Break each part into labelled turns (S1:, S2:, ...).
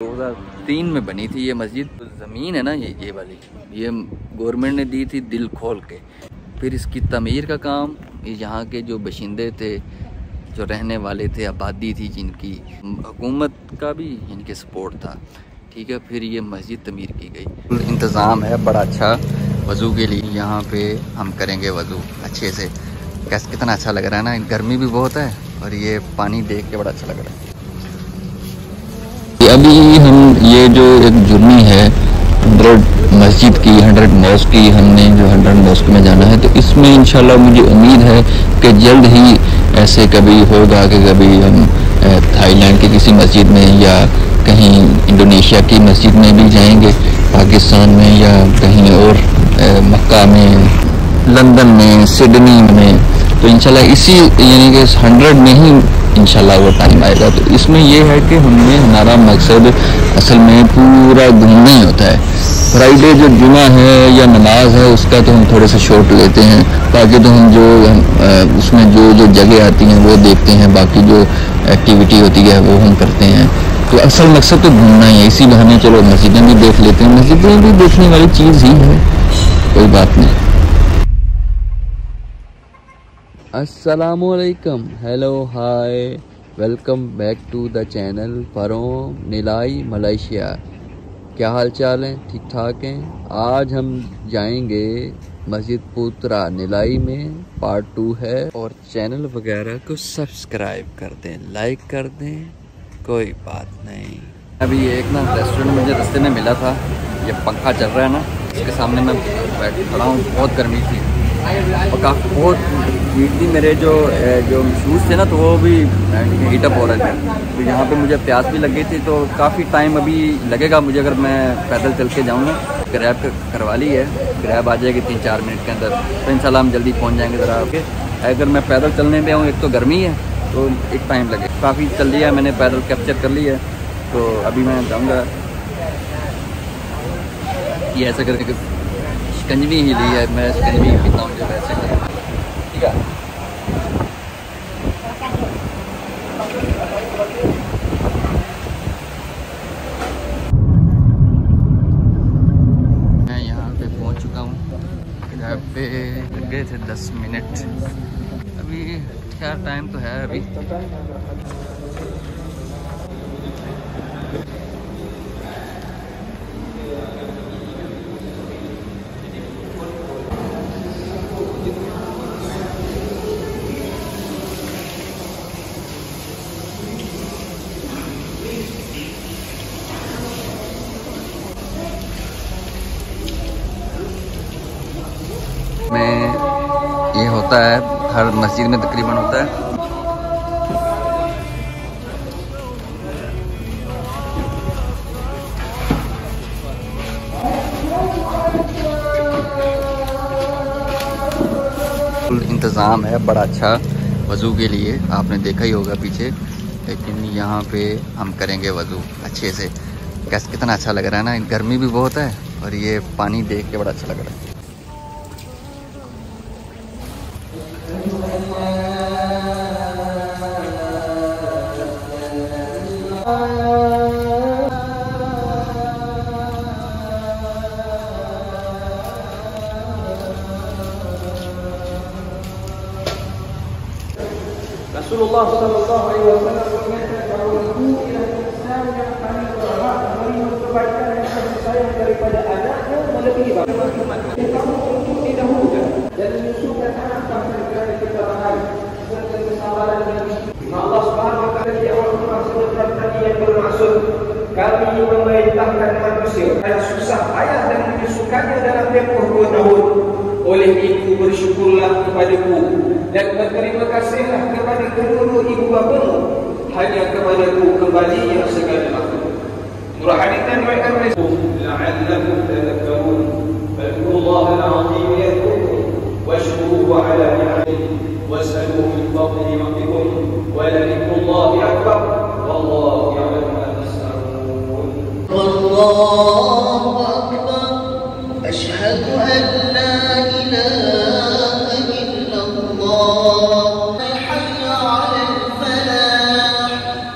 S1: 2003 में बनी थी ये मस्जिद। ज़मीन है ना ये वाली, ये गवर्नमेंट ने दी थी दिल खोल के। फिर इसकी तमीर का काम यहाँ के जो बशिंदे थे, जो रहने वाले थे, आबादी थी जिनकी, हुकूमत का भी इनके सपोर्ट था, ठीक है। फिर ये मस्जिद तमीर की गई। इंतज़ाम है बड़ा अच्छा वज़ू के लिए। यहाँ पे हम करेंगे वज़ू अच्छे से। कैसे कितना अच्छा लग रहा है ना, गर्मी भी बहुत है और ये पानी देख के बड़ा अच्छा लग रहा है। अभी हम ये जो एक जुर्नी है 100 मस्जिद की, 100 मॉस्क की, हमने जो 100 मॉस्क में जाना है, तो इसमें इंशाल्लाह मुझे उम्मीद है कि जल्द ही ऐसे कभी होगा कि कभी हम थाईलैंड की किसी मस्जिद में या कहीं इंडोनेशिया की मस्जिद में भी जाएंगे, पाकिस्तान में या कहीं और, मक्का में, लंदन में, सिडनी में। तो इंशाल्लाह इसी यानी कि 100 में ही इंशाल्लाह वो टाइम आएगा। तो इसमें ये है कि हमारा मकसद असल में पूरा घूमना ही होता है। फ्राइडे जो जुमा है या नमाज है उसका तो हम थोड़े से शॉर्ट लेते हैं, बाकी तो हम जो उसमें जो जगह आती हैं वो देखते हैं, बाकी जो एक्टिविटी होती है वो हम करते हैं। तो असल मकसद तो घूमना ही है। इसी बहाने चलो मस्जिदें भी देख लेते हैं, मस्जिदें भी देखने वाली चीज़ ही है, कोई बात नहीं। अस्सलामुअलैकुम, hello, hi, welcome back to the channel from Nilai Malaysia. क्या हाल चाल है? ठीक ठाक हैं। आज हम जाएंगे मस्जिद पुत्रा निलाई में, पार्ट 2 है। और चैनल वगैरह को सब्सक्राइब कर दें, लाइक कर दें, कोई बात नहीं। अभी एक ना रेस्टोरेंट मुझे रास्ते में मिला था, ये पंखा चल रहा है ना, इसके सामने मैं बैठ खड़ा हूँ। बहुत गर्मी थी और काफ़ी बहुत हीट थी। मेरे जो शूज़ थे ना तो वो भी हीटअप हो रहे थे। तो यहाँ पे मुझे प्यास भी लग गई थी, तो काफ़ी टाइम अभी लगेगा मुझे अगर मैं पैदल चल के जाऊँगा। क्रैब करवा ली है, क्रैब आ जाएगी 3-4 मिनट के अंदर, तो इंशाल्लाह हम जल्दी पहुँच जाएंगे ज़रा। ओके, अगर मैं पैदल चलने पे आऊँ, एक तो गर्मी है तो एक टाइम लगे। काफ़ी चल लिया है मैंने, पैदल कैप्चर कर लिया है, तो अभी मैं जाऊँगा। ये ऐसा करके शिकंजवी ही ली है, मैं शिकंजवी पीता हूँ जो वैसे करके, ठीक है। मैं यहाँ पे पहुँच चुका हूँ। यहाँ पे गए थे 10 मिनट, अभी क्या टाइम तो है अभी। में ये होता है, हर मस्जिद में तकरीबन होता है। इंतज़ाम है बड़ा अच्छा वज़ू के लिए, आपने देखा ही होगा पीछे। लेकिन यहाँ पे हम करेंगे वज़ू अच्छे से। कैसे कितना अच्छा लग रहा है ना, गर्मी भी बहुत है और ये पानी देख के बड़ा अच्छा लग रहा है।
S2: Rasulullah sallallahu alaihi wasallam berkata bahawa inilah Islam yang paling berhak menerima kebaikan dan kasih sayang daripada anaknya melebihi bapa. Kamu untuk didahulukan dan menyusulkan anak bangsa negara kita bahari serta kesabaran dan miskin. Allah Subhanahu wa taala di awal surah surat tadi yang bermaksud kami memerintahkan manusia yang susah payah dan menyusukannya dalam tempoh 2 tahun. Oleh itu bersyukurlah kepadaku dan berterima kasihlah kepada kedua ibu bapamu, hanya kepadaku kembalinya segala makhluk. Surah hadis dan riwayat Rasul la'allakum tadhakkarun. Fadhkurullaha al-'azim yadhkurkum washkuruhu 'ala ni'amihi was'aluhu min fadli rabbikum wa la dhikrullahi akbar wallahu ya'lamu ma tasna'un. Allahu akbar, asyhadu an la ilaha illallah.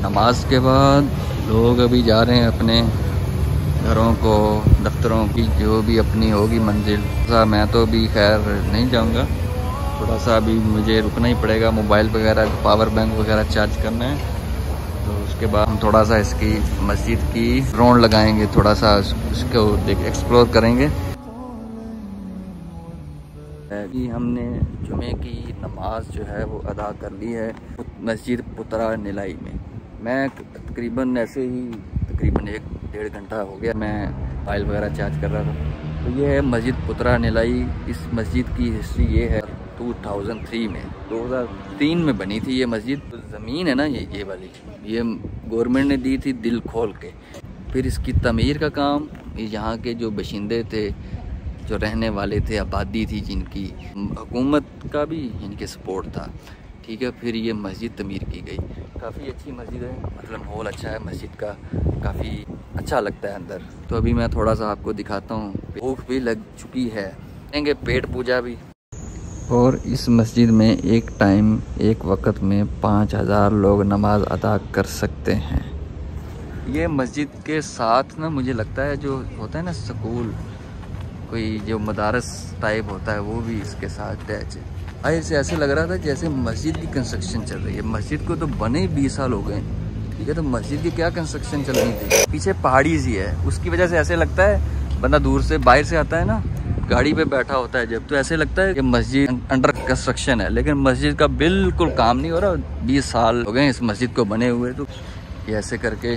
S1: नमाज के बाद लोग अभी जा रहे हैं अपने घरों को, दफ्तरों की जो भी अपनी होगी मंजिल। मैं तो अभी खैर नहीं जाऊंगा, थोड़ा सा अभी मुझे रुकना ही पड़ेगा, मोबाइल वगैरह पावर बैंक वगैरह चार्ज करना है। तो उसके बाद हम थोड़ा सा इसकी मस्जिद की राउंड लगाएंगे, थोड़ा सा उसको एक्सप्लोर करेंगे। अभी हमने जुमे की नमाज जो है वो अदा कर ली है मस्जिद पुतरा नीलाई में। मैं तकरीबन ऐसे ही तकरीबन 1-1.5 घंटा हो गया, मैं मोबाइल वगैरह चार्ज कर रहा था। तो ये है मस्जिद पुतरा नीलाई। इस मस्जिद की हिस्ट्री ये है 2003 में 2003 में बनी थी ये मस्जिद। तो ज़मीन है ना ये वाली, ये गवर्नमेंट ने दी थी दिल खोल के। फिर इसकी तमीर का काम यहाँ के जो बशिंदे थे, जो रहने वाले थे, आबादी थी जिनकी, हुकूमत का भी इनके सपोर्ट था, ठीक है। फिर ये मस्जिद तमीर की गई। काफ़ी अच्छी मस्जिद है, मतलब माहौल अच्छा है मस्जिद का, काफ़ी अच्छा लगता है अंदर। तो अभी मैं थोड़ा सा आपको दिखाता हूँ। भूख भी लग चुकी है, करेंगे पेट पूजा भी। और इस मस्जिद में एक टाइम एक वक्त में 5000 लोग नमाज अदा कर सकते हैं। ये मस्जिद के साथ ना मुझे लगता है जो होता है ना स्कूल, कोई जो मदारस टाइप होता है, वो भी इसके साथ अटैच है। ऐसे ऐसे लग रहा था जैसे मस्जिद की कंस्ट्रक्शन चल रही है। मस्जिद को तो बने 20 साल हो गए, ठीक है। तो मस्जिद की क्या कंस्ट्रक्शन चल रही थी। पीछे पहाड़ी सी है, उसकी वजह से ऐसे लगता है, बंदा दूर से बाहर से आता है ना, गाड़ी पे बैठा होता है जब, तो ऐसे लगता है कि मस्जिद अंडर कंस्ट्रक्शन है। लेकिन मस्जिद का बिल्कुल काम नहीं हो रहा, 20 साल हो गए इस मस्जिद को बने हुए। तो ये ऐसे करके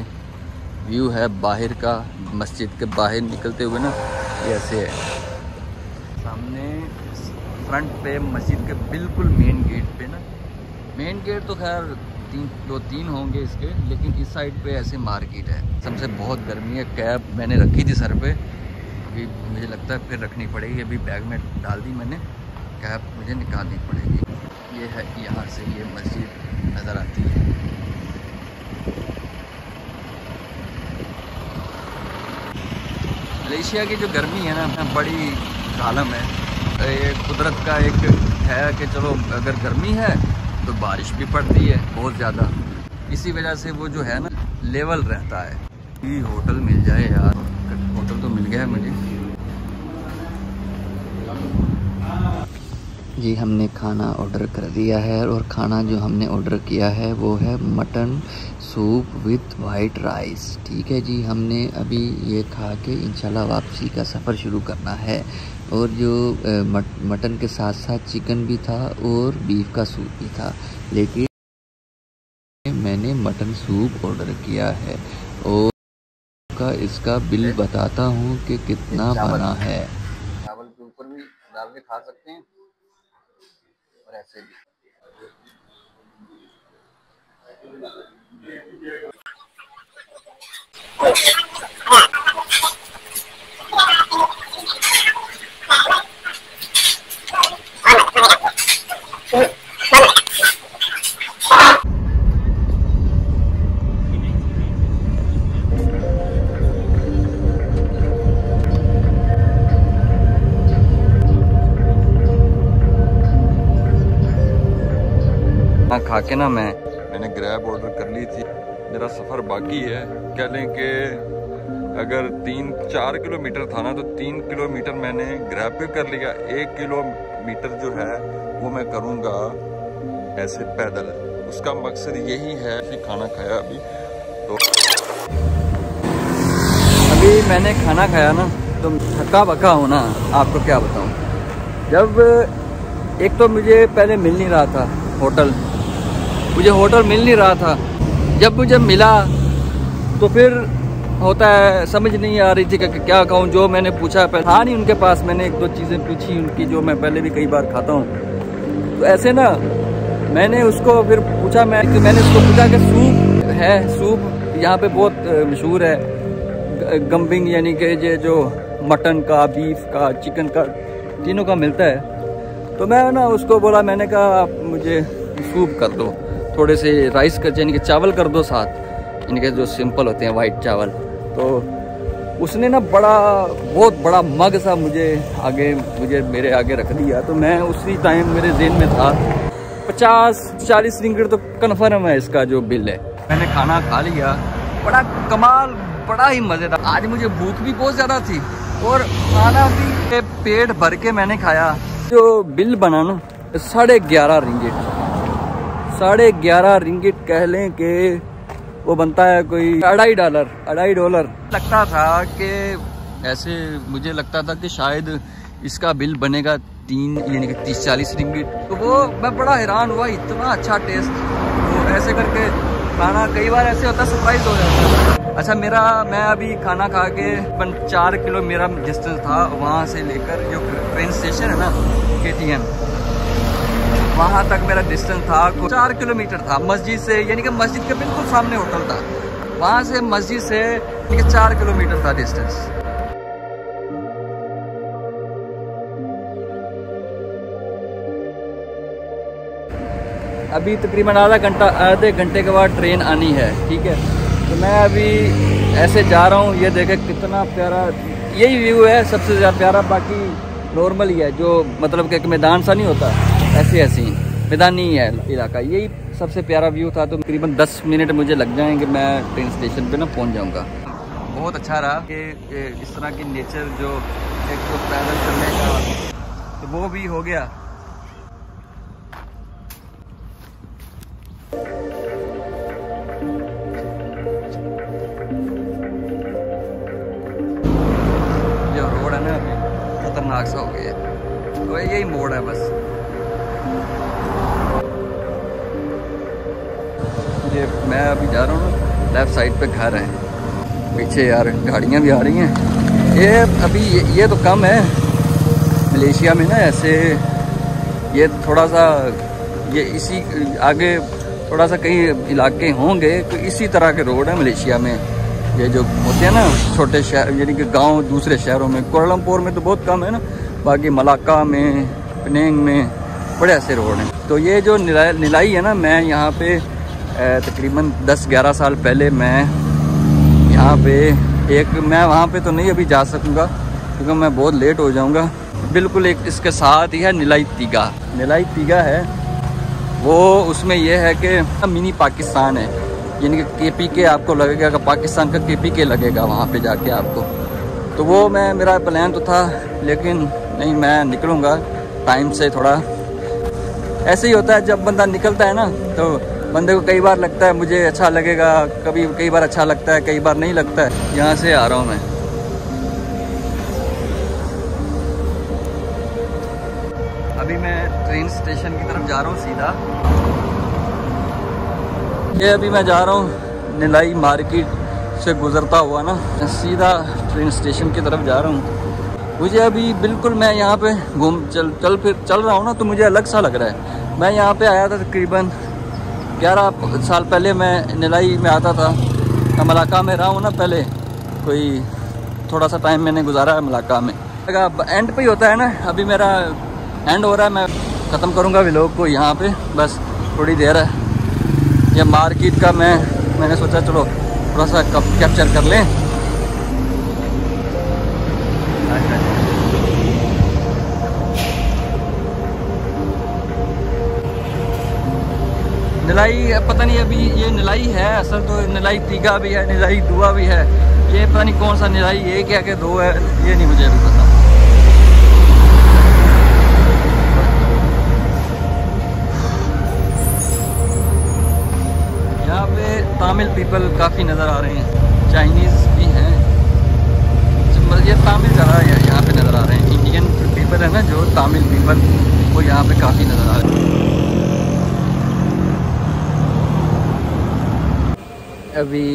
S1: व्यू है बाहर का, मस्जिद के बाहर निकलते हुए ना, ये ऐसे है। सामने फ्रंट पे मस्जिद के बिल्कुल मेन गेट पे ना, मेन गेट तो खैर 2-3 होंगे इसके, लेकिन इस साइड पे ऐसे मार्केट है। सबसे बहुत गर्मी है। कैप मैंने रखी थी सर पे, अभी मुझे लगता है फिर रखनी पड़ेगी। अभी बैग में डाल दी मैंने, कैप मुझे निकालनी पड़ेगी। ये है, यहाँ से ये मस्जिद नज़र आती है। मलेशिया की जो गर्मी है ना, बड़ी कालम है। ये कुदरत का एक है कि चलो अगर गर्मी है तो बारिश भी पड़ती है बहुत ज़्यादा, इसी वजह से वो जो है ना लेवल रहता है। ये होटल मिल जाए यार, होटल तो मिल गया है मुझे जी। हमने खाना ऑर्डर कर दिया है, और खाना जो हमने ऑर्डर किया है वो है mutton soup with white rice, ठीक है जी। हमने अभी ये खा के इंशाल्लाह वापसी का सफ़र शुरू करना है। और जो मटन के साथ साथ चिकन भी था और बीफ का सूप भी था, लेकिन मैंने मटन सूप ऑर्डर किया है। और इसका बिल बताता हूँ कि कितना बना है। चावल के ऊपर भी डाल के खा सकते हैं और ऐसे भी। खा के ना मैंने ग्रैब ऑर्डर कर ली थी। मेरा सफ़र बाकी है, कह लें कि अगर 3-4 किलोमीटर था ना, तो 3 किलोमीटर मैंने ग्रैब पे कर लिया। 1 किलोमीटर जो है वो मैं करूँगा ऐसे पैदल। उसका मकसद यही है कि खाना खाया तो अभी मैंने खाना खाया ना, तो थका बका हो ना, आपको क्या बताऊँ। जब एक तो मुझे पहले मिल नहीं रहा था होटल, मुझे होटल मिल नहीं रहा था। जब मुझे मिला तो फिर होता है, समझ नहीं आ रही थी कि क्या कहूँ। जो मैंने पूछा पहले था नहीं उनके पास, मैंने 1-2 चीज़ें पूछी उनकी जो मैं पहले भी कई बार खाता हूँ। तो ऐसे ना मैंने उसको फिर पूछा, मैंने उसको पूछा कि सूप है, सूप यहाँ पे बहुत मशहूर है। गम्बिंग यानी कि ये जो मटन का, बीफ का, चिकन का, तीनों का मिलता है। तो मैं ना उसको बोला, मैंने कहा आप मुझे सूप कर दो, थोड़े से राइस कर, यानी कि चावल कर दो साथ, इनके जो सिंपल होते हैं वाइट चावल। तो उसने ना बहुत बड़ा मग सा मुझे मेरे आगे रख दिया। तो मैं उसी टाइम मेरे जेहन में था 50-40 रिंगिट तो कन्फर्म है इसका जो बिल है। मैंने खाना खा लिया, बड़ा कमाल, बड़ा ही मज़ेदार। आज मुझे भूख भी बहुत ज़्यादा थी और खाना भी पेट भर के मैंने खाया। जो बिल बना ना 11.5 रिंगिट, 11.5 रिंगिट कह लें कि वो बनता है कोई $2.5 लगता था कि ऐसे मुझे लगता था कि शायद इसका बिल बनेगा 3 यानी कि 30-40 रिंगिट। तो वो मैं बड़ा हैरान हुआ, इतना अच्छा टेस्ट। तो ऐसे करके खाना कई बार ऐसे होता है, सरप्राइज हो जाता है। अच्छा मैं अभी खाना खा के 4 किलो मेरा डिस्टेंस था वहाँ से लेकर जो ट्रेन स्टेशन है ना KTM, वहाँ तक मेरा डिस्टेंस था 4 किलोमीटर था मस्जिद से, यानी कि मस्जिद के बिल्कुल सामने होटल था, वहाँ से मस्जिद से 4 किलोमीटर था डिस्टेंस। अभी तकरीबन आधे घंटे के बाद ट्रेन आनी है, ठीक है। तो मैं अभी ऐसे जा रहा हूँ, ये देखे कितना प्यारा यही व्यू है, सबसे ज़्यादा प्यारा। बाकी नॉर्मल ही है, जो मतलब कि एक मैदान सा नहीं होता, ऐसे ही मैदानी है इलाका, यही सबसे प्यारा व्यू था। तो तकरीबन 10 मिनट मुझे लग जाएंगे, मैं ट्रेन स्टेशन पे ना पहुँच जाऊँगा। बहुत अच्छा रहा कि इस तरह की नेचर जो एक तो पैदल चलने का तो वो भी हो गया। जो रोड है ना अभी खतरनाक सा हो गया, तो यही मोड़ है बस। ये मैं अभी जा रहा हूँ, लेफ्ट साइड पे घर है, पीछे यार गाड़ियाँ भी आ रही हैं। ये अभी ये तो कम है मलेशिया में ना, ऐसे ये थोड़ा सा ये इसी आगे थोड़ा सा कई इलाके होंगे तो इसी तरह के रोड है मलेशिया में। ये जो होते हैं ना छोटे शहर, यानी कि गांव दूसरे शहरों में, कोलमपुर में तो बहुत कम है ना, बाकी मलाक्का में, पेनांग में बड़े ऐसे रोड हैं। तो ये जो निलाई है ना, मैं यहाँ पे तकरीबन 10-11 साल पहले मैं यहाँ पे मैं वहाँ पे तो नहीं अभी जा सकूँगा क्योंकि मैं बहुत लेट हो जाऊँगा। बिल्कुल एक इसके साथ ही है निलाई तीगा है वो, उसमें यह है कि मिनी पाकिस्तान है, यानी कि KPK आपको लगेगा कि पाकिस्तान का KPK लगेगा वहाँ पे जाके आपको। तो वो मेरा प्लान तो था, लेकिन नहीं, मैं निकलूँगा टाइम से। थोड़ा ऐसे ही होता है जब बंदा निकलता है ना, तो बंदे को कई बार लगता है मुझे अच्छा लगेगा, कई बार अच्छा लगता है, कई बार नहीं लगता है। यहाँ से आ रहा हूँ मैं। अभी मैं ट्रेन स्टेशन की तरफ जा रहा हूँ सीधा। ये अभी मैं जा रहा हूँ निलाई मार्केट से गुजरता हुआ ना, सीधा ट्रेन स्टेशन की तरफ जा रहा हूँ। मुझे अभी बिल्कुल मैं यहाँ पे चल रहा हूँ ना, तो मुझे अलग सा लग रहा है। मैं यहाँ पे आया था तकरीबन 11 साल पहले, मैं निलाई में आता था। मैं मलाक्का में रहा हूँ ना पहले, कोई थोड़ा सा टाइम मैंने गुजारा है मलाक्का में। एंड पे ही होता है ना, अभी मेरा एंड हो रहा है, मैं ख़त्म करूँगा व्लॉग को यहाँ पे, बस थोड़ी देर है। ये मार्केट का मैंने सोचा चलो थोड़ा सा कैप्चर कर लें। निलाई पता नहीं अभी ये निलाई है, असल तो निलाई तीगा भी है, निलाई दुआ भी है। ये पता नहीं कौन सा निलाई एक है कि दो है, ये नहीं मुझे अभी पता। यहाँ पे तमिल पीपल काफ़ी नज़र आ रहे हैं, चाइनीज़ भी हैं, ये तमिल ज़्यादा यहाँ पे नज़र आ रहे हैं। इंडियन पीपल है ना जो तमिल पीपल, वो यहाँ पे काफ़ी नज़र आ रहे हैं। अभी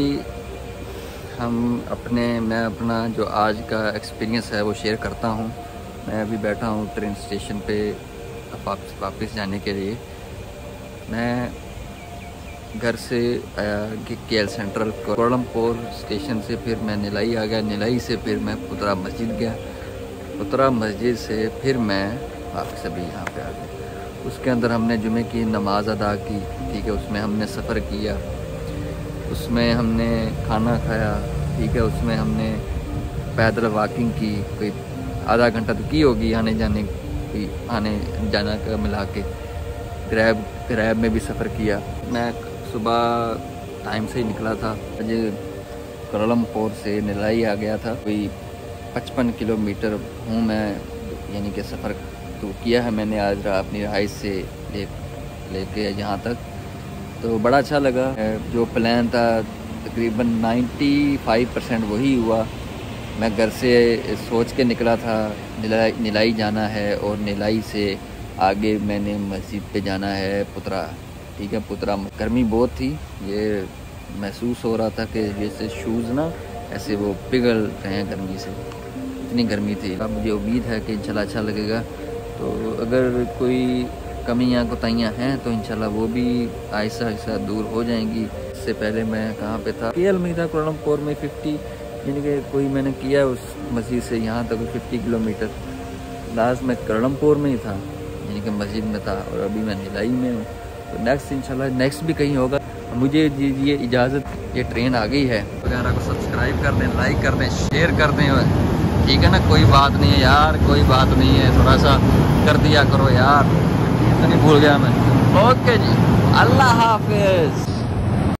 S1: मैं अपना जो आज का एक्सपीरियंस है वो शेयर करता हूँ। मैं अभी बैठा हूँ ट्रेन स्टेशन पे वापस जाने के लिए। मैं घर से आया KL सेंट्रल कोलमपुर स्टेशन से, फिर मैं निलाई आ गया, निलाई से फिर मैं पुतरा मस्जिद गया, पुतरा मस्जिद से फिर मैं वापस अभी यहाँ पे आ गया। उसके अंदर हमने जुमे की नमाज़ अदा की, ठीक है। उसमें हमने सफ़र किया, उसमें हमने खाना खाया, ठीक है। उसमें हमने पैदल वॉकिंग की, कोई आधा घंटा तो की होगी आने जाने की, आने जाना का मिला के। ग्रैब में भी सफ़र किया। मैं सुबह टाइम से ही निकला था, मुझे कोलमपुर से निलाई आ गया था। कोई 55 किलोमीटर हूँ मैं, यानी कि सफ़र तो किया है मैंने आज अपनी रहाइश से लेके यहाँ तक। तो बड़ा अच्छा लगा। जो प्लान था तकरीबन 95% वही हुआ। मैं घर से सोच के निकला था निलाई जाना है, और निलाई से आगे मैंने मस्जिद पे जाना है पुत्रा। ठीक है, पुत्रा। गर्मी बहुत थी, ये महसूस हो रहा था कि जैसे शूज़ ना ऐसे वो पिघल रहे हैं गर्मी से, इतनी गर्मी थी। अब मुझे उम्मीद है कि इंशाल्लाह अच्छा लगेगा। तो अगर कोई कमियां कोताहियां हैं तो इंशाल्लाह वो भी आहिस्ता आहिस्ता दूर हो जाएंगी। इससे पहले मैं कहाँ पे था, KL में था, कोलमपुर में 50, यानी कि कोई मैंने किया उस मस्जिद से यहाँ तक 50 किलोमीटर। लास्ट में कोलमपुर में ही था, यानी कि मस्जिद में था, और अभी मैं निलाई में हूँ। तो नेक्स्ट इंशाल्लाह नेक्स्ट भी कहीं होगा। मुझे दीजिए इजाज़त, ये ट्रेन आ गई है। वगैरह को सब्सक्राइब कर दें, लाइक कर दें, शेयर कर दें, ठीक है ना। कोई बात नहीं है यार, कोई बात नहीं है, थोड़ा सा कर दिया करो यार, इतनी भूल गया मैं। ओके जी, अल्लाह हाफिज़।